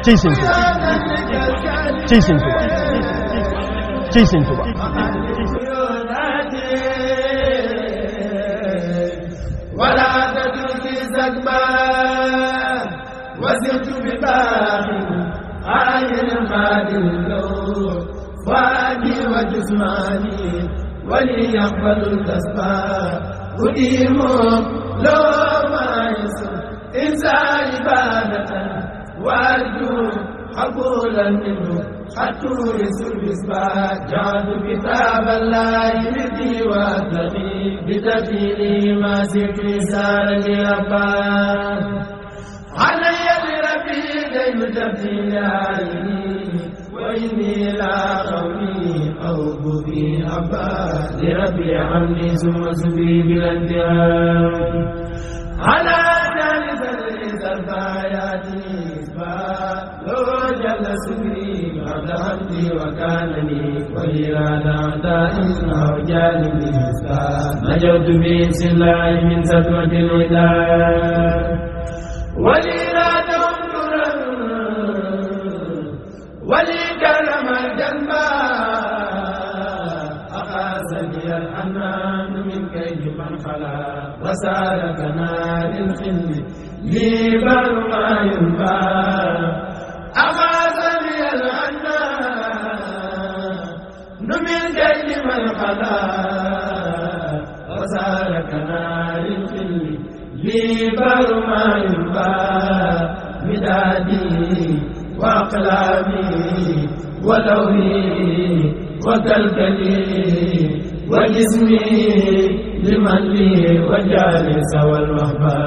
ciy sëñ Tuba ciy sëñ Tuba ciy sëñ Tuba ولا تترك سكبا وسرت بباق عين خادم له فؤادي وجسماني ولي يقبل الكسبا أديم لو ما يسر إنسان عبادة وأرجو قبولا منه حتى يسر بسبا جعلت كتاب الله بدي وأتقي بتدبيري ما سرت رسالة ربا علي بربي دين تبديل عيني وإني لا قولي أوب في أبا لربي عمي ثم سبي بالانتهاء على ثالث الرزق آياتي إثبات لو جل سكري بعد حمدي وكانني وإرادة أعداء أو جانبي إثبات نجوت بإذن الله من سطوة الوداع ولإرادة أمرا ولكرم الجنبا أخاذني الحنان من كيد من خلا وسالكنا للخل لي بر ما ينفع أخاذني الحنان من كيد من خلا وسالكنا للخل لي بر ما ينفع مدادي وأقلامي ولوهي وكلكلي وجسمي لمن لي وجالس والوهبة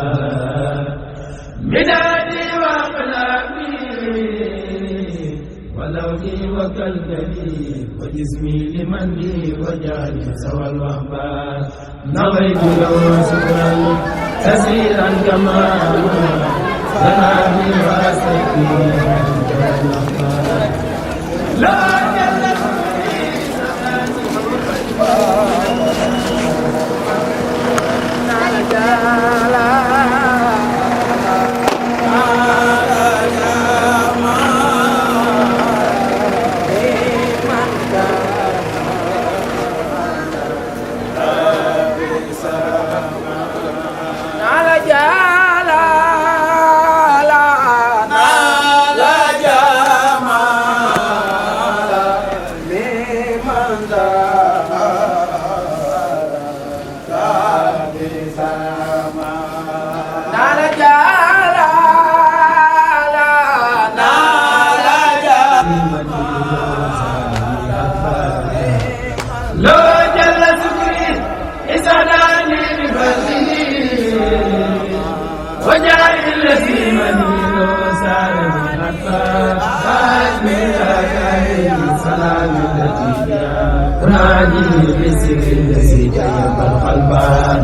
مدادي وأقلامي ولوهي وكلكلي وجسمي لمن لي وجالس والوهبة نويت له شكرا كثيرا كما سلامي وأستكي لا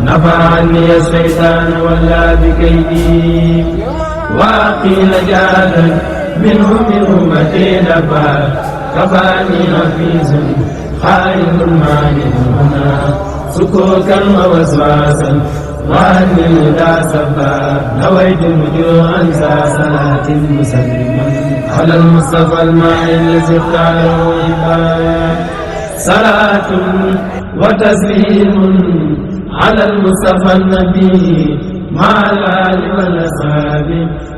نفعني الشيطان ولا بكيدي وقيل جادا منه من أمتي نفا كفاني حفيظ خائف مانع هنا سكوكا ووسواسا وأني إذا سبا نويت مجوعا ذا صلاة مسلما على المصطفى الماء الذي اختاره عباد صلاة وتسليم على المصطفى النبي مع الآل والأصحاب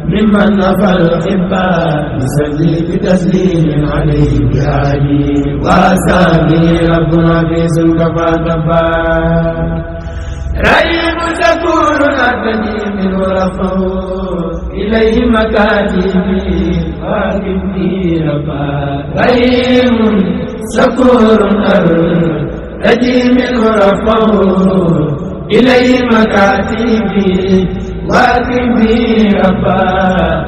ممن نفى الأحباء يصلي بتسليم عليه بآله وأصحابه ربنا في سلكفا كفا رحيم شكور أبدي من ورفه إليه مكاتبي واقفني ربا رحيم شكور أبدي من ورفه إليه مكاتبي واقفني ربا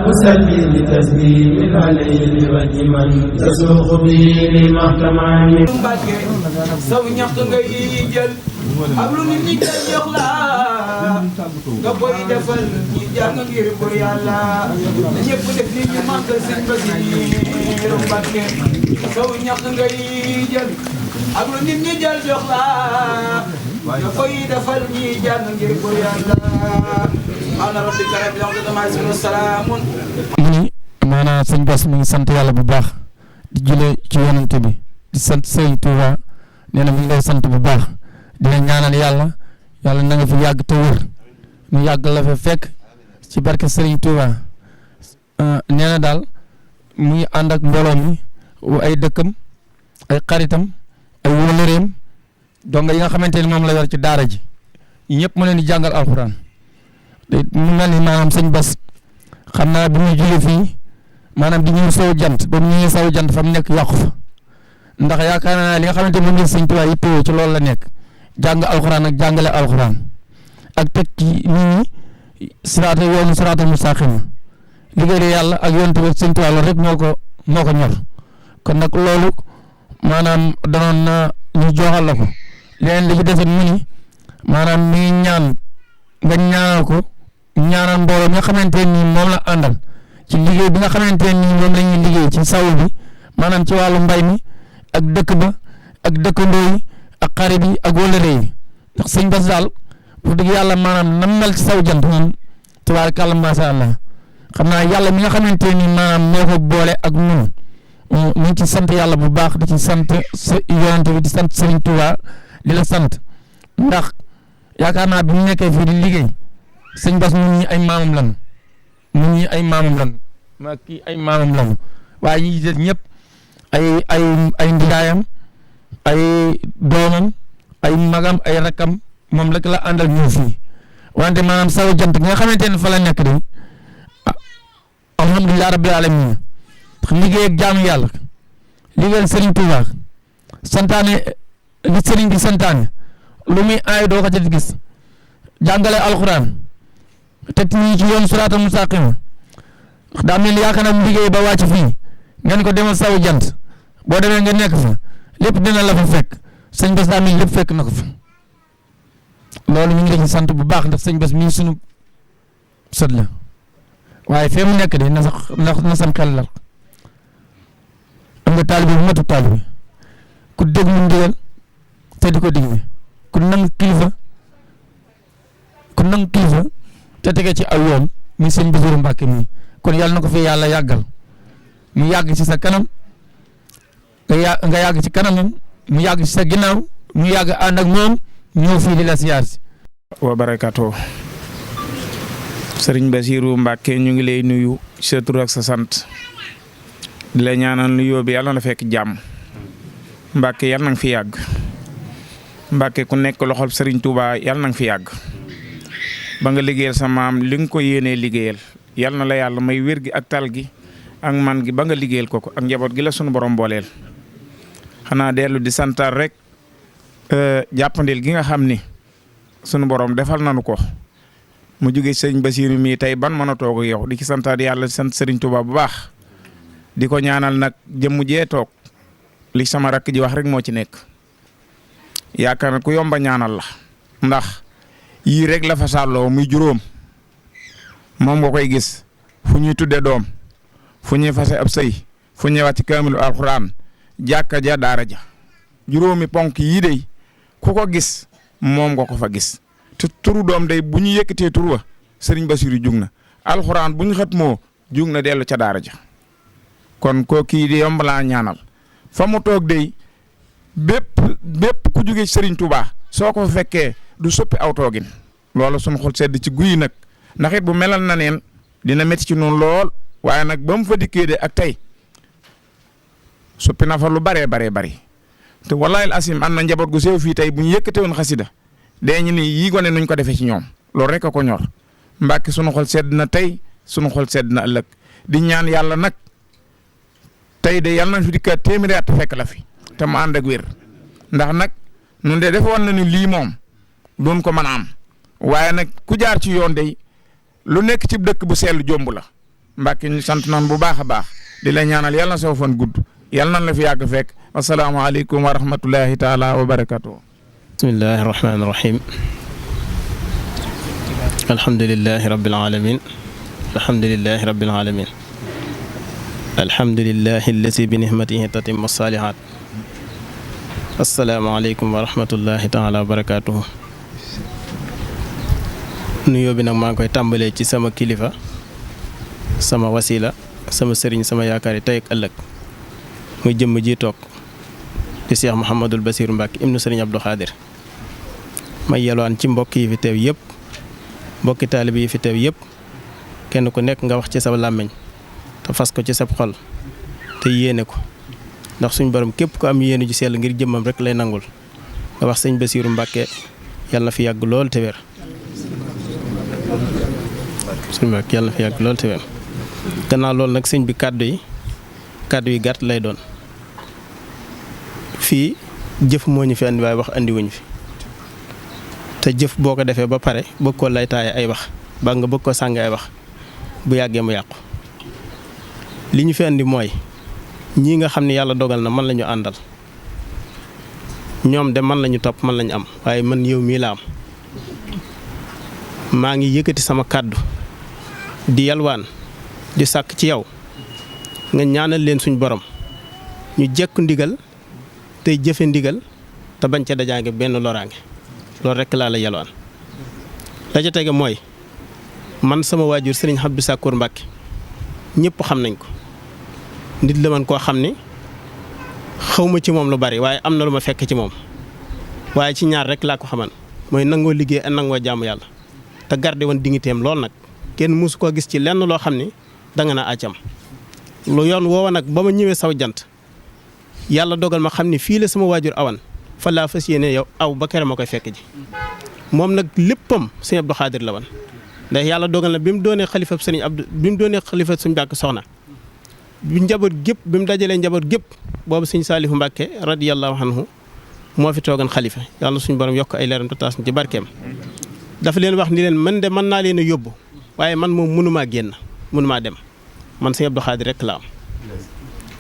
أصلي بتسليم عليه لوجه من يسوق به لمحكمة saw ñax ngay jël ak lu nit ñi jël jox la nga koy defal ñi jàng ngir pour yàlla ñëpp def li ñu màggal sëñ Basiru Mbàkke saw ñax ngay jël ak lu nit ñi jël jox la nga koy defal ñi jàng ngir pour yàlla ana rabbika rabbil izzati amma yasifun salaamun maanaam sëñ Bass mi ngi sant yàlla bu baax di jule ci yonante bi di sant Sëriñ Tuuba nee na mi ngi lay sant bu baax di la ñaanal yàlla na nga fi yàgg te wër ñu yàgg la fa fekk ci barke Sëriñ Tuuba nee na daal mu ngi ànd ak mbooloo mi ay dëkkam ay xaritam ay wóolëreem donga yi nga xamante ni moom la yor ci daara ji ñëpp mu leen di jàngal alxuraan mu mel ni maanaam sëñ Bass xam naa bi muy jóge fii maanaam di ñëw sow jant ba mu ñëwee sow jant fa mu nekk yàqu fa ndax yaakaar naa li nga xamante ni moom la sëñ Tuubaa yittewoo ci loolu la nekk jàng alxuraan ak jàngale alxuraan ak teg ci nit ñi yoonu siraatal mustaqiim liggéey yàlla ak yoon tamit sëñ Tuubaa loolu rek moo ko ñor kon nag loolu maanaam danoon na ñu joxal la ko leneen li ci desit mu ni maanaam mi ngi ñaan nga ñaanal ko ñaanal mbooloo mi nga xamante ni moom la àndal ci liggéey bi nga xamante ni moom la ñuy liggéey ci sawul bi maanaam ci wàllu mbay mi ak dëkk ba ak dëkkandoo yi ak xarit yi ak wëllëre yi ndax sëñ Bass daal pour dëgg yàlla maanaam nam mel ci saw jant moom tabaarkalla macha allah xam naa yàlla mi nga xamante ni maanaam moo ko boole ak ñun ñu ngi ci sant yàlla bu baax di ci sant sa yonent bi di sant Sëriñ Tuuba di la sant ndax yaakaar naa bi mu nekkee fii di liggéey sëñ Bass ñun ñi ay maamam lañu ñun ñi ay maamam lañu ma kii ay maamam lañu waaye ñi des ñëpp ay ndiyaayam ay doomam ay magam ay rakkam moom rek la àndal ñëw fii wante maanaam saw jant gi nga xamante ne fa la nekk de alhamdulilah rabbil alamin liggéey ak jaamu yàlla liggéeyal Serigne Touba santaane li Serigne bi santaane lu muy aay doo ko ca gis jàngale alxuraan te ñu ci yoon siraatal mustaqiim daa mel ni yaakaar naa mu liggéey ba wàcc fii ngeen ko demal saw jant boo demee nga nekk fa lépp dina la fa fekk sëñ Bass daa mel lépp fekk na ko fa loolu ñu ngi leen sant bu baax ndax sëñ Bass mii sunu sët la waaye fee mu nekk de na sam xel la am nga taalibe bu matu taalibe ku déglu ndigal te di ko digle ku nangu kilifa te tege ci aw yoon mi sëñ Bassirou Mbacké mii kon yàlla na ko fi yàlla yàggal mu yàgg ci sa kanam nga yàgg ci kanamam mu yàgg ci sa ginnaaw mu yàgg ànd ak moom ñëw fii di la siyaar si wa barakaatu sëriñ Bassirou Mbacké ñu ngi lay nuyu sa tur ak sa sant di la ñaanal nuyoo bi yàlla na fekk jàmm Mbacké yàlla na nga fi yàgg Mbacké ku nekk loxol sëriñ Touba yàlla na nga fi yàgg ba nga liggéeyal sa maam li nga ko yéenee liggéeyal yàlla na la yàlla may wér gi ak tal gi ak man gi ba nga liggéeyal ko ak njaboot gi la sunu borom booleel xanaa dellu di santar rek jàppandil gi nga xam ni sunu borom defal nanu ko mu jóge sëriñ Bassirou mii tey ban mën a toog ak yow di ci santaat yàlla di sant sëriñ Touba bu baax di ko ñaanal nag jëmm jee toog li sama rakk ji wax rek moo ci nekk yaakaar na ku yomba ñaanal la ndax yii rek la fa sàlloo muy juróom moom nga koy gis fu ñuy tudde doom fu ñuy fase ab sëy fu ñuy wàcc kaamilu alxuraan jàkka ja daara ja juróomi ponk yii dey ku ko gis moom nga ko fa gis te turu doom day bu ñu yëkkatee tur wa sëriñ Bassirou jug na alxuraan bu ñu xat moo jug na dellu ca daara ja kon koo kii di yomb laa ñaanal fa mu toog day bépp ku jugee sëriñ Touba soo ko fa fekkee du soppi aw toogin loolu suñu xol sedd ci guy nag ndax it bu melal na neen dina métti ci noonu lool waaye nag ba mu fa dikkee de ak tey soppi na fa lu baree bari te wallaahi asim am na njaboot gu sew fii tey bu ñu yëkkate woon xasida dee ñu ni yii gone nuñ ko defee ci ñoom loolu rek a ko ñor Mbacké sunu xol sedd na tey sunu xol sedd na ëllëg di ñaan yàlla nag tey de yàlla nañ fi dikkaat téeméeri at fekk la fi te mu ànd ak wér ndax nag nun de defoon na ni lii moom doon ko mën a am waaye nag ku jaar ci yoon de lu nekk ci dëkk bu sell jomb la Mbacké ñu sant nañ bu baax a baax di la ñaanal yàlla na soo fan gudd yàlla nañ la fi yàgg fekk asalaamaaleykum wa rahmatullahi taala wa barakatuh bismillahi rahmaani rahim alhamdulillahi rabbil alamin alhamdulillahi rabbil alamin alhamdulillahi allasi bi nihmatihi tatimmu salihat asalaamaaleykum wa rahmatullahi taala wa barakatuh nuyoo bi nag maa ngi koy tàmbalee ci sama kilifa sama wasila sama sëriñ sama yaakaar yi tey ak ëllëg muy jëmm ji toog di Cheikh Mouhamadul Bassirou Mbacke ibnu sëriñ Abdou Khadir may yelwaan ci mbokk yi fi teew yëpp mbokki taalibe yi fi teew yëpp kenn ku nekk nga wax ci sa làmmiñ te fas ko ci sab xol te yéene ko ndax suñ borom képp ko am yéene ju sell ngir jëmmam rek lay nangul nga wax sëñ Bassirou Mbacke yàlla na fi yàgg lool te wér sëñ Mbacke yàlla na fi yàgg lool te wér gannaaw loolu nag sëñ bi kàddu yi gàtt lay doon fii jëf moo ñu fi andi waaye wax andi wuñ fi te jëf boo ko defee ba pare bëgg koo lay taaye ay wax ba nga bëgg ko sàng ay wax bu yàggee mu yàqu li ñu fi andi mooy ñii nga xam ne yàlla dogal na man la ñu àndal ñoom de man la ñu topp man la ñu am waaye man yow mii la am maa ngi yëkkati sama kàddu di yalwaan di sàkk ci yow nga ñaanal leen suñ borom ñu jekku ndigal tey jëfe ndigal te bañ ca dajaange benn loraange loolu rekk laa la yalwaan la ca tege mooy man sama waajur sëriñ Abdou Sakkour Mbacke ñëpp xam nañ ko nit la man koo xam ni xawma ci moom lu bari waaye am na lu ma fekk ci moom waaye ci ñaar rek laa ko xaman mooy nangoo liggéey ak nangoo jaamu yàlla te garde woon dignitéem lool nag kenn mësu koo gis ci lenn loo xam ni danga na àccam lu yoon woowa nag ba ma ñëwee saw jant yàlla dogal ma xam ni fii la sama waajur awan fa laa fas yéene yow aw ba kere ma koy fekk ji moom nag léppam sëñ Abdou Khadir la wan ndax yàlla dogal na bi mu doonee xalifa sëriñ Abdou bi mu doonee xalifa suñu Mbàkke soxna bi njaboot gépp bi mu dajalee njaboot gépp boobu sëñ Saalihu Mbàkke radiyallahu anhu moo fi toogan xalifa yàlla suñu borom yokk ay leeram te taas ci barkeem dafa leen wax ni leen man de mën naa leen a yóbbu waaye man moom mënumaa génn mënumaa dem man sëñ Abdou Khadir rek la am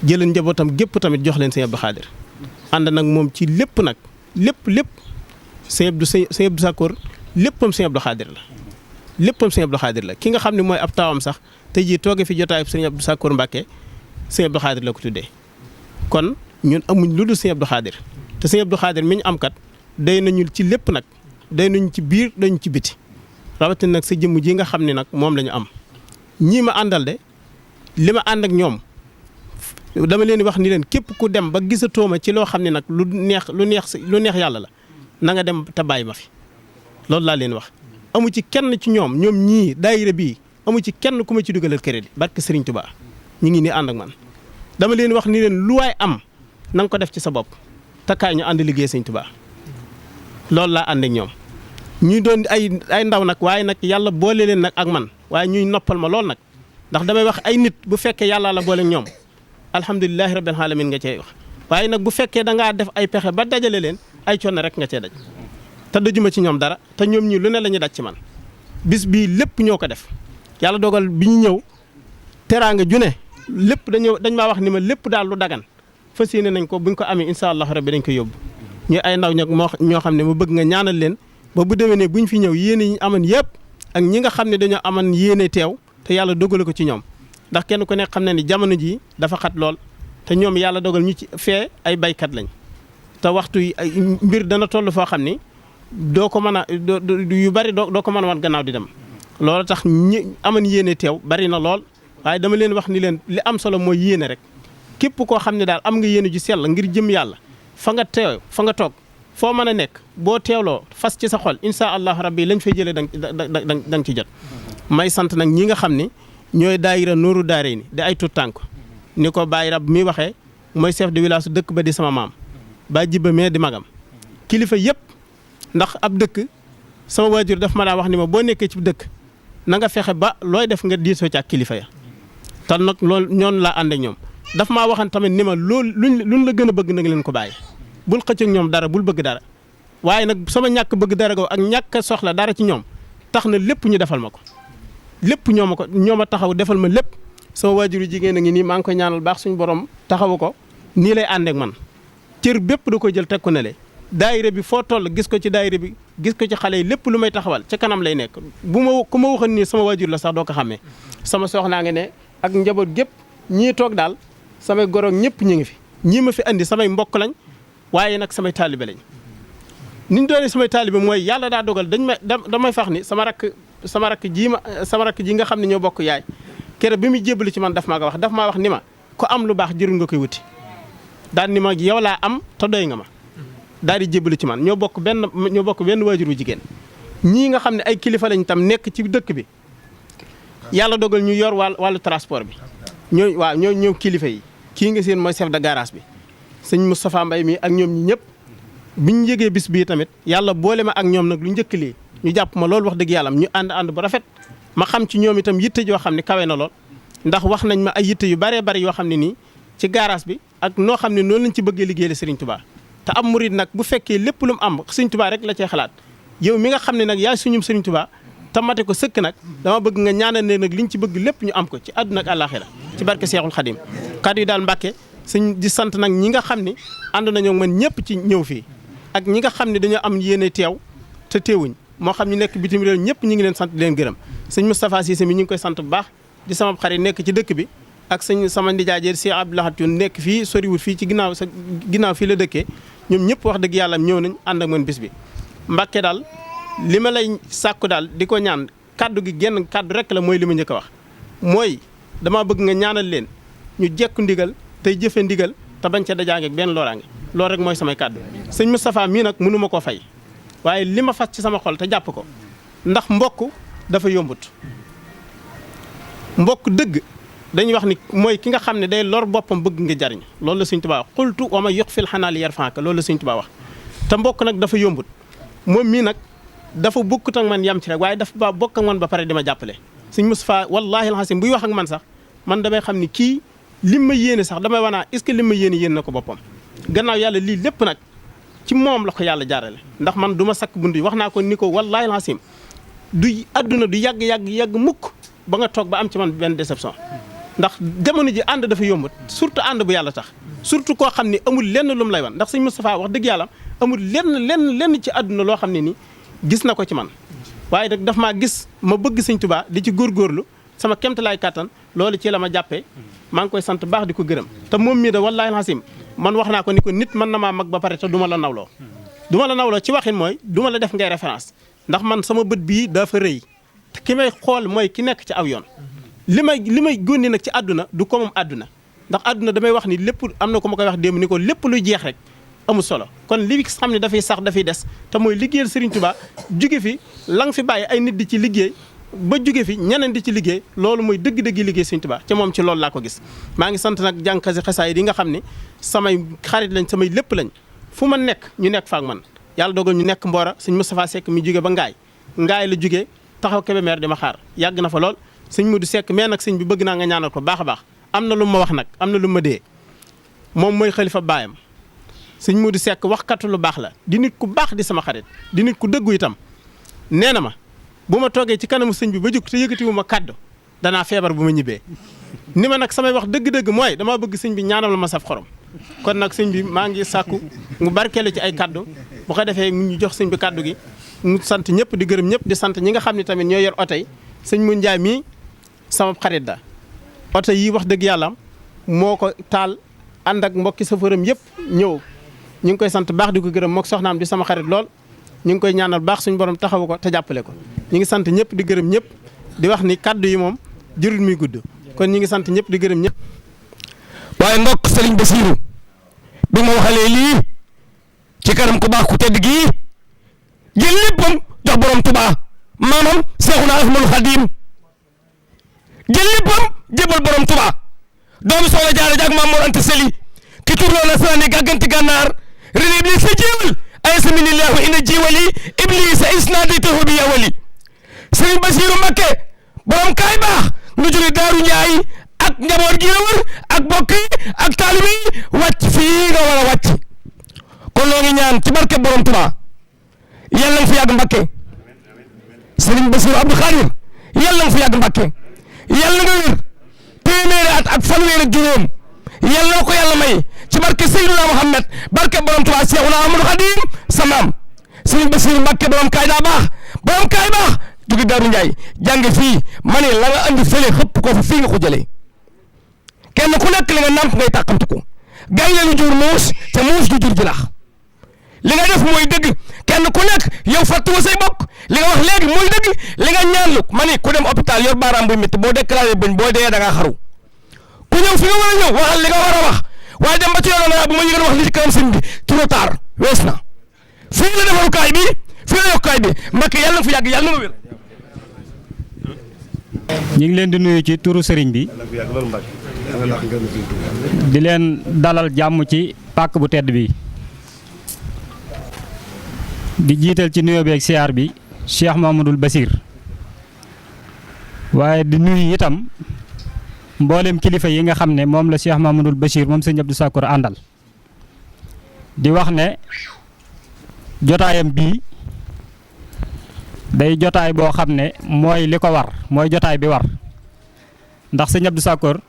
jëleen njabootam gépp tamit jox leen sëñ Abdou Khadir ànd nag moom ci lépp nag lépp sëñ Abdou Sakkour léppam sëñ Abdou Khadir la léppam sëñ Abdou Khadir la ki nga xam ne mooy ab taawam sax tey jii tooge fi jotaay sëñ Abdou Sakkour Mbacke sëñ Abdou Khadir la ko tuddee kon ñun amuñ lu dul sëñ Abdou Khadir te sëñ Abdou Khadir mi ñu am kat day nañu ci lépp nag day nañu ci biir dañu ci biti rawatina nag sa jëmm ji nga xam ne nag moom la ñu am ñii ma àndal de li ma ànd ak ñoom dama leen wax ni leen képp ku dem ba gisatoo ma ci loo xam ne nag lu neex yàlla la na nga dem te bàyyi ma fi loolu laa leen wax. amu ci kenn ci ñoom ñii daayira bii amu ci kenn ku ma ci dugalal crédit barke Serigne Touba ñu ngi nii ànd ak man dama leen wax ni leen lu waay am na nga ko def ci sa bopp te kaay ñu ànd liggéey Serigne Touba loolu laa ànd ak ñoom. ñuy doon ay ndaw nag waaye nag yàlla boole leen nag ak man waaye ñuy noppal ma lool nag ndax damay wax ay nit bu fekkee yàlla la boole ak ñoom alhamdulilahi rabbil alamin nga cey wax waaye nag bu fekkee da ngaa def ay pexe ba dajale leen ay coono rek nga cee daj te dajuma ci ñoom dara te ñoom ñii lu ne la ñuy daj ci man bis bii lépp ñoo ko def yàlla dogal bi ñu ñëw teraanga ju ne lépp dañ maa wax ni ma lépp daal lu dagan fas yéene nañ ko buñ ko amee incha allah rabbi dañ ko yóbbu ñu ay ndaw ñoo xam ne mu bëgg nga ñaanal leen ba bu demee ne buñ fi ñëw yéene yi ñu amoon yëpp ak ñi nga xam ne dañoo amoon yéene teew te yàlla dogale ko ci ñoom ndax kenn ku nekk xam ne ni jamono ji dafa xat lool te ñoom yàlla dogal ñu ci fee ay baykat lañ te waxtu ay mbir dana toll foo xam ni doo ko mën a yu bari doo ko mën a wan gannaaw di dem loolu tax ñi amoon yéene teew bari na lool waaye dama leen wax ni leen li am solo mooy yéene rek képp koo xam ne daal am nga yéene ju sell ngir jëm yàlla fa nga teew fa nga toog foo mën a nekk boo teewloo fas ci sa xol insha allah rabbi lañ fay jëlee da nga ci jot. may sant nag ñi nga xam ni ñooy daayira Nuuru Daarayni di ay tuut tànk ni ko Baye Rab mi waxee mooy chef de village dëkk ba di sama maam ba jibba mee di magam kilifa yëpp ndax ab dëkk sama waajur daf ma daa wax ni ma boo nekkee ci dëkk na nga fexe ba looy def nga diisoo ci ak kilifa ya te nag loolu ñoon laa ànd ak ñoom daf maa waxan tamit ni ma loolu luñ la gën a bëgg na nga leen ko bàyyi bul xëcc ak ñoom dara bul bëgg dara waaye nag sama ñàkk bëgg dara go ak ñàkk soxla dara ci ñoom tax na lépp ñu defal ma ko lépp ñoo ma taxaw defal ma lépp sama waajuru jigéen a ngi nii maa ngi koy ñaanal baax suñu borom taxawu ko nii lay ànd ak man cër bépp da koy jël teg ko ne le daayira bi foo toll gis ko ci daayira bi gis ko ci xale yi lépp lu may taxawal ca kanam lay nekk ku ma waxoon nii sama waajur la sax doo ko xàmmee sama soxnaa nga ne ak njaboot gépp ñii toog daal samay goroog ñëpp ñu ngi fi ñii ma fi andi samay mbokk lañ waaye nag samay taalibe lañ niñ doonee samay taalibe mooy yàlla daa dogal damay fax ni sama rakk ji nga xam ne ñoo bokk yaay kere bi muy jébbalu ci man daf maa ko wax daf maa wax ni ma ko am lu baax jërul nga koy wuti daal ni ma yow laa am te doy nga ma daal di jébbalu ci man ñoo bokk benn waajuru jigéen ñii nga xam ne ay kilifa lañ tam nekk ci dëkk bi yàlla dogal ñu yor wàllu transport bi ñoo kilifa yi kii nga seen mooy chef de garage bi sëñ Moustapha Mbaye mi ak ñoom ñi ñëpp biñ yëgee bis bii tamit yàlla boole ma ak ñoom nag lu njëkk lii ñu jàpp ma loolu wax dëgg yàlla ñu ànd bu rafet ma xam ci ñoom itam yitte joo xam ne kawe na lool ndax wax nañ ma ay yitte yu bëree bëri yoo xam ne nii ci garage bi ak noo xam ne noonu lañ ci bëggee liggéeyal Serigne Touba te am murid nag bu fekkee lépp lu mu am Serigne Touba rek la cee xalaat yow mi nga xam ne nag yaay suñum Serigne Touba te mate ko sëkk nag dama bëgg nga ñaanal ne nag liñ ci bëgg lépp ñu am ko ci àdduna ak àllaaxira ci barke Seexul Xadim kàddu yi daal Mbàkke sëñ di sant nag ñi nga xam ne ànd nañoo man ñëpp ci ñëw fii ak ñi nga xam ne dañoo am yéene teew te teewuñ moo xam ñu nekk bitim réew ñëpp ñi ngi leen sant di leen gërëm sëñ Moustapha Cissé mi ñu ngi koy sant bu baax di sama xarit nekk ci dëkk bi ak sama ndijaay Cheikh Abdoulahat Thioune nekk fii soriwul fii ci ginnaaw fii la dëkkee ñoom ñëpp wax dëgg yàlla ñëw nañ ànd ak man bis bi Mbàkke daal li ma lay sàkku daal di ko ñaan kaddu gi genn kaddu rek la mooy li ma njëkk a wax mooy dama bëgg nga ñaanal leen ñu jekku ndigal tey jëfe ndigal te bañ ca dajaange ak benn loraange loolu rek mooy samay kaddu sëñ Moustapha mii nag mënu ma koo fay waaye li ma fas ci sama xol te jàpp ko ndax mbokk dafa yombut mbokk dëgg dañuy wax ni mooy ki nga xam ne day lor boppam bëgg nga jariñ loolu la Sëñ Tuubaa wax xultu wa ma yuxfil xanaa li yarfaaka loolu la Sëñ Tuubaa wax te mbokk nag dafa yombut moom mii nag dafa bokkut ak man yam ci rek waaye dafa bokk ak man ba pare di ma jàppale Sëñ Moustapha wallaahi alxasim buy wax ak man sax man damay xam ni kii lim ma yéene sax damay wanaa est-ce que lim ma yéene na ko boppam gannaaw yàlla lii lépp nag ci moom la ko yàlla jaarale ndax man du ma sakk bunt yi wax naa ko ni ko wallaahi alxasim du àdduna du yàgg mukk ba nga toog ba am ci man benn déception ndax jamono ji ànd dafa yombut surtout ànd bu yàlla tax surtout koo xam ne amul lenn lu mu lay wan ndax Sëñ Moustapha wax dëgg yàlla amul lenn ci àdduna loo xam ne ni gis na ko ci man waaye nag daf maa gis ma bëgg Sëñ Tuubaa di ci góorgóorlu sama kemtalaay kàttan loolu ci la ma jàppee maa ngi koy sant baax di ko gërëm te moom mii da wallaahi alxasim man wax naa ko ni ko nit mën na maa mag ba pare te du ma la nawloo ci waxin mooy du ma la def ngay référence ndax man sama bët bii dafa rëy te ki may xool mooy ki nekk ci aw yoon li may gónni nag ci àdduna du ko moom àdduna ndax àdduna damay wax ni lépp am na ko ma koy wax démb ni ko lépp luy jeex rek amul solo kon li xam ne dafay sax dafay des te mooy liggéeyal Serigne Touba jóge fi la nga fi bàyyi ay nit di ci liggéey ba jóge fi ñeneen di ci liggéey loolu mooy dëgg-dëgg liggéey Serigne Touba ca moom ci loolu laa ko gis maa ngi sant nag jànkasi xasaay yi nga xam ne samay xarit lañ samay lépp lañ fu ma nekk ñu nekk fa ak man yàlla dogal ñu nekk Mbora Sëñ Moustapha Seck mi jóge ba ngaay la jóge taxaw Kébémer di ma xaar yàgg na fa lool Sëñ Modou Seck mais nag sëñ bi bëgg naa nga ñaanal ko baax a baax am na lu ma wax nag am na lu ma dee moom mooy xalifa baayam Sëñ Modou Seck waxkatu lu baax la di nit ku baax di sama xarit di nit ku dëggu itam nee na ma bu ma toogee ci kanamu sëñ bi ba jóg te yëkkatiwu ma kaddu danaa feebar bu ma ñibbee ni ma nag samay wax dëgg-dëgg mooy damaa bëgg sëñ bi ñaanal ma saf xorom kon nag sëñ bi maa ngi sàkku mu barkeelu ci ay kaddu bu ko defee ñu jox sëñ bi kaddu gi mu sant ñëpp di gërëm ñëpp di sant ñi nga xam ne tamit ñoo yor oto yi sëñ Mun Njaay mii sama xarit da oto yi wax dëgg yàlla moo ko taal ànd ak mbokki safaram yëpp ñëw ñu ngi koy sant baax di ko gërëm mook soxnaam di sama xarit lool ñu ngi koy ñaanal baax suñu borom taxawu ko te jàppale ko ñu ngi sant ñëpp di gërëm ñëpp di wax ni kaddu yi moom jërul muy gudd kon ñu ngi sant ñëpp di gërëm ñëpp. waaye ndokk Serigne Bassirou bi ma waxalee lii ci kanam ku baax ku tedd gii jël léppam jox borom Tuubaa maanaam Seexuna Ahmadul Xadim jël léppam jébal borom Tuubaa doomu Soxna Jaara jak Maam Mor Anta Sali ki turloo na sani gàgganti gànnaar ren iblis sa jéewal ay sa minillahu ina jiwali iblis isnadaytahu bi yawali Serigne Bassirou Mbacké borom kaay baax nu jóge Daaru Njaay ak njaboot gi la wër ak bokk yi ak taalibe yi wàcc fii nga war a wàcc kon loo ngi ñaan ci barke borom Tuubaa yàlla nga fi yàgg Mbacké Serigne Bassirou Abdou Khadir yàlla nga fi yàgg Mbacké yàlla nga wér téeméeri at ak fanweer ak juróom yàlla na ko yàlla may ci barke Seydina Muhammad barke borom Tuubaa Seexuna Ahmadu Xadim samaam Serigne Bassirou Mbacké borom kaay daa baax borom kaay baax jóge Daaru Njaay jànge fii ma ne la nga andi fële xëpp ko fa fii nga ko jëlee kenn ku nekk li nga namp ngay tàqamti ko gaynde lu jur muus te muus du jur jilaax li nga def mooy dëgg kenn ku nekk yow fàttuwa say bokk li nga wax léegi mooy dëgg li nga ñaanlu ma ni ku dem hôpital yor baaraam bu métti boo déclaré bëñ boo dee da ngaa xaru ku ñëw fi nga war a ñëw waxal li nga war a wax waaye dem ba ci yoon na bu ma yëgal wax li ci kanam sëñ bi trop tard wees na fii la defarukaay bi fii la yokkaay bi Mbacke yàlla na fa yàgg yàlla na ma wér. ñu ngi leen di nuyu ci turu sëriñ bi di leen dalal jàmm ci pàkk bu tedd bi di jiital ci nuyoo bi ak siyaar bi Cheikh Mamadou Bassir waaye di nuyu itam mboolem kilifa yi nga xam ne moom la Cheikh Mamadou Bassir moom sëñ Abdou Sakkour àndal di wax ne jotaayam bii day jotaay boo xam ne mooy li ko war mooy jotaay bi war ndax sëñ Abdou Sakkour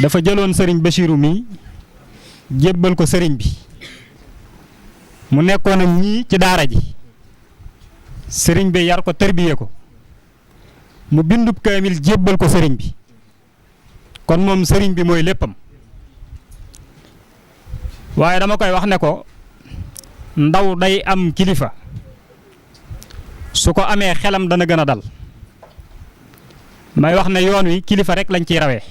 dafa jëloon sëriñ Bassirou mi jébbal ko sëriñ bi mu nekkoon ak ñii ci daara ji sëriñ bi yar ko tërbiye ko mu bindub kaamil jébbal ko sëriñ bi kon moom sëriñ bi mooy léppam waaye dama koy wax ne ko ndaw day am kilifa su ko amee xelam dana gën a dal may wax ne yoon wi kilifa rek lañ ciy rawee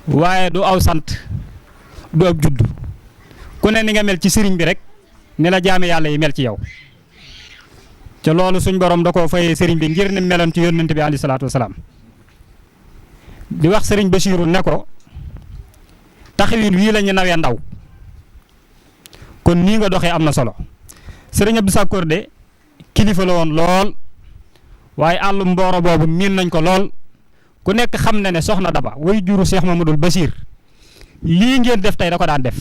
waaye du aw sant du ab juddu ku ne ni nga mel ci sëriñ bi rek ni la jaame yàlla yi mel ci yow te loolu suñ borom da koo fayee sëriñ bi ngir ni meloon ci yónnent bi alayhi salaatu wasalaam di wax sëriñ Bassirou ne ko taxawin wii la ñu nawee ndaw kon nii nga doxee am na solo sëriñ Abdou Sakkour de kilifa la woon lool waaye àllu mbooro boobu miin nañ ko lool ku nekk xam na ne soxna Daba way juru Cheikh Mamadou Bassir lii ngeen def tey da ko daan def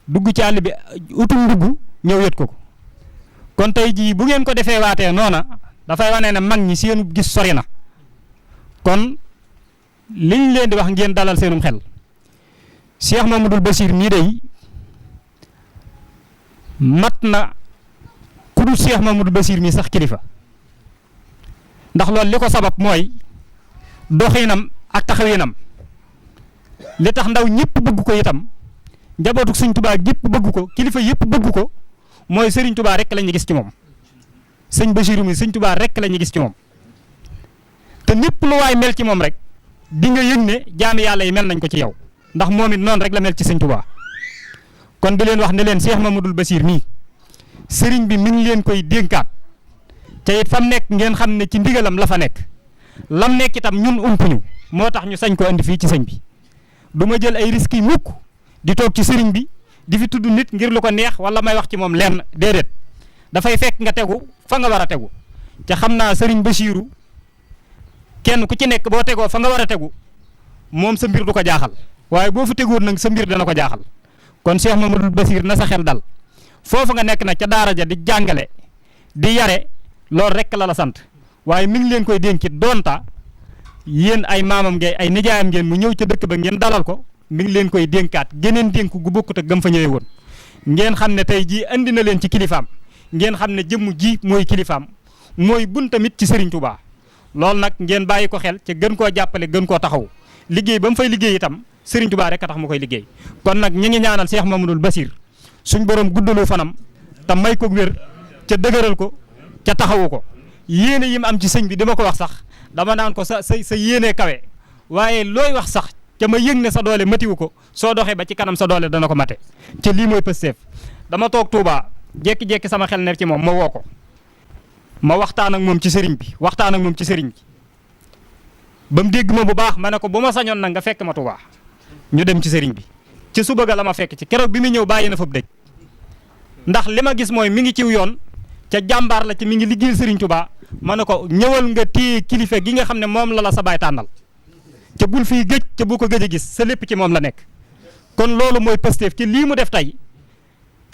dugg ci àll bi utum dugg ñëw yët ko kon tey jii bu ngeen ko defee waatee noona dafay wane ne mag ñi seenu gis sori na kon liñ leen di wax ngeen dalal seenum xel Cheikh Mamadou Bassir mii day mat na ku dul Cheikh Mamadou Bassir mii sax kilifa ndax loolu li ko sabab mooy doxinam ak taxawinam li tax ndaw ñëpp bëgg ko itam njabootu Sëriñ Tuubaa ñëpp bëgg ko kilifa yëpp bëgg ko mooy Sëriñ Tuubaa rek la ñu gis ci moom sëñ Bassirou mi Sëriñ Tuubaa rek la ñu gis ci moom te ñëpp lu waay mel ci moom rek di nga yëg ne jaami yàlla yi mel nañ ko ci yow ndax moom it noonu rek la mel ci Sëriñ Tuubaa kon di leen wax ne leen Cheikh Mamadou Bassir mii sëriñ bi mi ngi leen koy dénkaat te it fam nekk ngeen xam ne ci ndigalam la fa nekk lam nekk itam ñun umpuñu moo tax ñu sañ ko andi fii ci sëñ bi du ma jël ay risques yi mukk di toog ci sëriñ bi di fi tudd nit ngir lu ko neex wala may wax ci moom lenn déedéet dafay fekk nga tegu fa nga war a tegu te xam naa sëriñ Bassirou kenn ku ci nekk boo tegoo fa nga war a tegu moom sa mbir du ko jaaxal waaye boo fa tegoon nag sa mbir dana ko jaaxal kon Cheikh Mamadou Bassir na sa xel dal foofu nga nekk nag ca daara ja di jàngale di yare loolu rek la la sant waaye mi ngi leen koy dénkit doonta yéen ay maamam ngeen ay nijaayam ngeen mu ñëw ca dëkk ba ngeen dalal ko mi ngi leen koy dénkaat geneen dénk gu bokkut ak gëm fa ñëwee woon ngeen xam ne tey jii andi na leen ci kilifaam ngeen xam ne jëmm ji mooy kilifaam mooy bun tamit ci Serigne Touba loolu nag ngeen bàyyi ko xel ca gën koo jàppale gën koo taxaw liggéey ba mu fay liggéey itam Serigne Touba rek a tax mu koy liggéey kon nag ñi ngi ñaanal Cheikh Mamadou Bassir suñ borom guddalu fanam te may ko wér ca dëgëral ko ca taxawu ko yéene yi mu am ci sëñ bi dama ko wax sax dama naan ko sa yéenee kawe waaye looy wax sax ca ma yëg ne sa doole matiwu ko soo doxee ba ci kanam sa doole dana ko mate ca lii mooy Pastef dama toog Touba jékki-jékki sama xel ne ci moom ma woo ko ma waxtaan ak moom ci sëriñ bi waxtaan ak moom ci sëriñ bi ba mu dégg ma bu baax ma ne ko bu ma sañoon nag nga fekk ma Touba ñu dem ci sëriñ bi ci suba ga la ma fekk ci keroog bi mu ñëw bàyyi na fa dëj ndax li ma gis mooy mi ngi ciw yoon ca jàmbaar la ci mi ngi liggéeyal sëriñ Touba ma ne ko ñëwal nga téye kilifa gi nga xam ne moom la sa baay tànnal ca bul fii gëj ca bu ko gëj a gis sa lépp ci moom la nekk kon loolu mooy Pastef ci lii mu def tey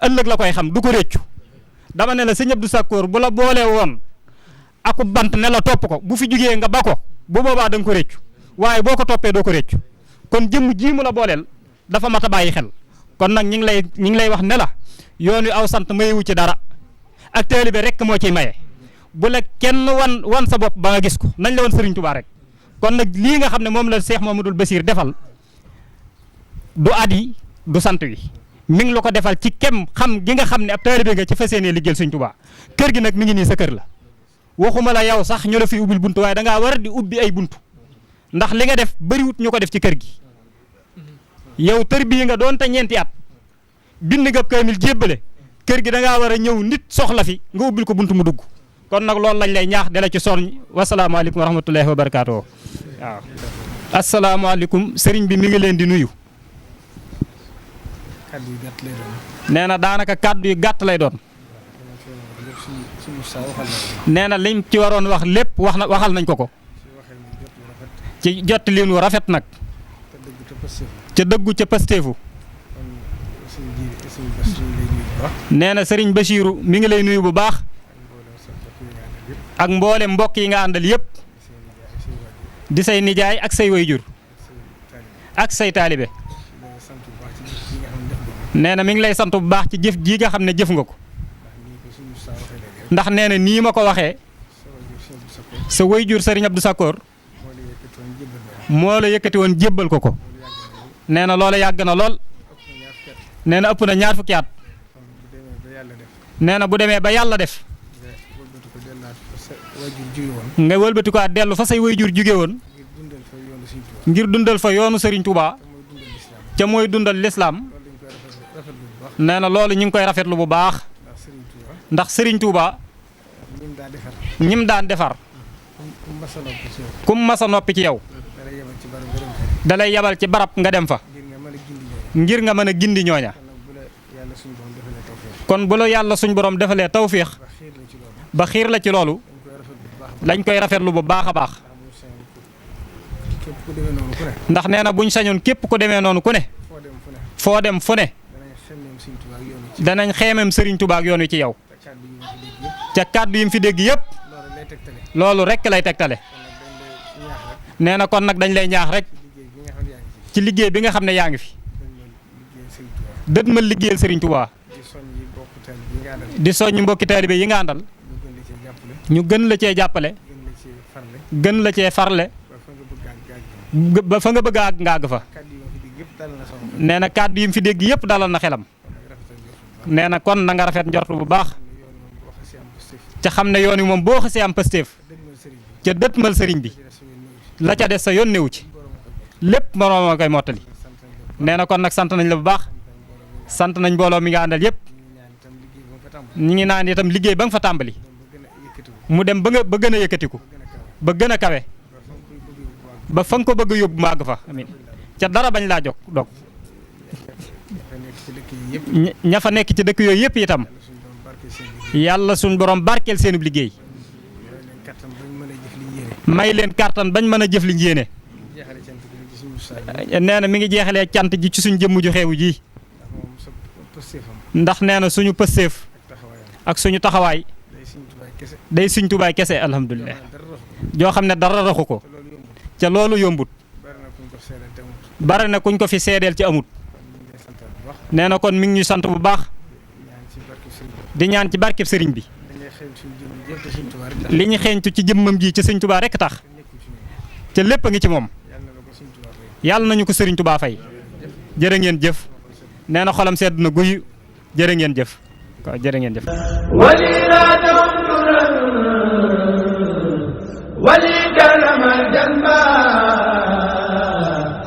ëllëg la koy xam du ko réccu dama ne la sëñ Abdou Sakkour bu la boolee woon aku bant ne la topp ko bu fi jugee nga ba ko bu boobaa da nga ko réccu waaye boo ko toppee doo ko réccu kon jëmm jii mu la booleel dafa mat a bàyyi xel kon nag ñi ngi lay wax ne la yoon wi aw sant mayewu ci dara ak taalibe rek moo ciy maye bu la kenn wan sa bopp ba nga gis ko nañ la woon Serigne Touba rek kon nag lii nga xam ne moom la Cheikh Mamadou Bassir defal du at yi du sant wi mi ngi la ko defal ci kem xam gi nga xam ne ab taalibe nga ci fas yéenee liggéeyal Sëñ Tuubaa kër gi nag mi ngi nii sa kër la waxuma la yow sax ñu la fi ubbil buntu waaye da ngaa war di ubbi ay buntu ndax li nga def bëriwut ñu ko def ci kër gi yow tërbiye nga doon te ñeenti at bind nga kaamil jébbale kër gi da ngaa war a ñëw nit soxla fi nga ubbil ko buntu mu dugg kon nag loolu lañ lay ñaax dala ci soññ wasalaamaaleykum wa rahmatullahi wa barakaatu waaw. asalaamaaleykum sëriñ bi mi ngi leen di nuyu. nee na daanaka kàddu yu gàtt lay doon. nee na liñ ci waroon wax lépp waxal nañ ko. ci jot liin wu rafet nag. ca dëggu ca pasteefu. nee na sëriñ Basiiru mi ngi lay nuyu bu baax. ak mboolem mbokk yi nga àndal yëpp. di say nijaay ak say wayjur. ak say taalibe. nee na mi ngi lay sant bu baax ci jëf ji nga xam ne jëf nga ko. ndax nee na nii ma ko waxee. sa wayjur sëriñ Abdou Sakkoor. moo la yëkkati woon jébbal ko ko. nee na loola yàgg na lool. nee na ëpp na ñaar fukki at. nee na bu demee ba yàlla def. nga wëlbati ko dellu fa say wayjur jóge woon. ngir dundal fa yoonu Serigne Touba. ca mooy dundal lislaam. nee na loolu ñu ngi koy rafetlu bu baax. ndax Serigne Touba. ñim daan defar. kum masa noppi ci yow. dalay yabal ci barab nga dem fa. ngir nga mën a gindi ñooña. kon bu la yàlla suñ borom defalee tawfiix ba xiir la ci loolu. lañ koy rafetlu bu baax a baax. ndax nee na buñ sañoon képp ku demee noonu ku ne. foo dem fu ne. danañ xeemem Serigne Touba ak yoon wi ci yow. ca kàddu yi mu fi dégg yëpp. loolu rek lay tegtale. nee na kon nag dañ lay ñaax rek. ci liggéey bi nga xam ne yaa ngi fi. dët ma liggéeyal Serigne Touba. di soññ mbokki taalibe yi nga àndal. ñu gën la cee jàppale. gën la cee farle. ba fa nga bëgg a àgg nga àgg fa. nee na kàddu yi mu fi dégg yëpp dalal na xelam. nee na kon na nga rafet njort bu baax. ca xam ne yoon wi moom boo xasee am pasteef. ca dëtmal sëriñ bi. la ca des sa yoon newu ci. lépp moroom a koy mottali. nee na kon nag sant nañ la bu baax. sant nañ mbooloo mi nga àndal yëpp. ñu ngi naan itam liggéey ba nga fa tàmbali. mu dem ba gën a yëkkatiku. ba gën a kawe. ba fa nga ko bëgg a yóbbu màgg fa amiin ca dara bañ laa jog dog ña fa nekk ci dëkk yooyu yëpp itam yàlla suñ borom barkeel seenub liggéey may leen kàttan bañ mën a jëf liñ yéene. nee na mi ngi jeexalee cant ji ci suñ jëmm ju xeewu ji ndax nee na suñu pësteef ak suñu taxawaay day Sëñ Tuubaa kese alhamdulilah joo xam ne dara raxu ko ca loolu yombut bari na kuñ ko fi seedeel ci amut. nee na kon mi ngi ñu sant bu baax di ñaan ci barkeb sëriñ bi li ñu xeeñtu ci jëmmam ji ci Sëñ Tuubaa rekk tax ca lépp a ngi ci moom yàlla nañu ko Sëriñ Tuubaa fay jërë ngeen jëf. nee na xolam sedd na guy jërë ngeen jëf waaw jërë ngeen jëf. ولي كرم الجنبا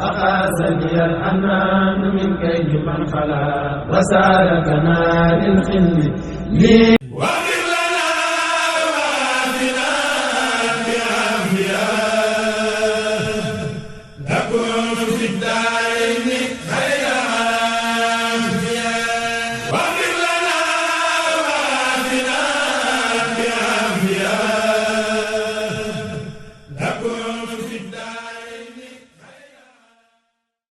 أخذني الحنان من كيد من خلا وسالكنا للخل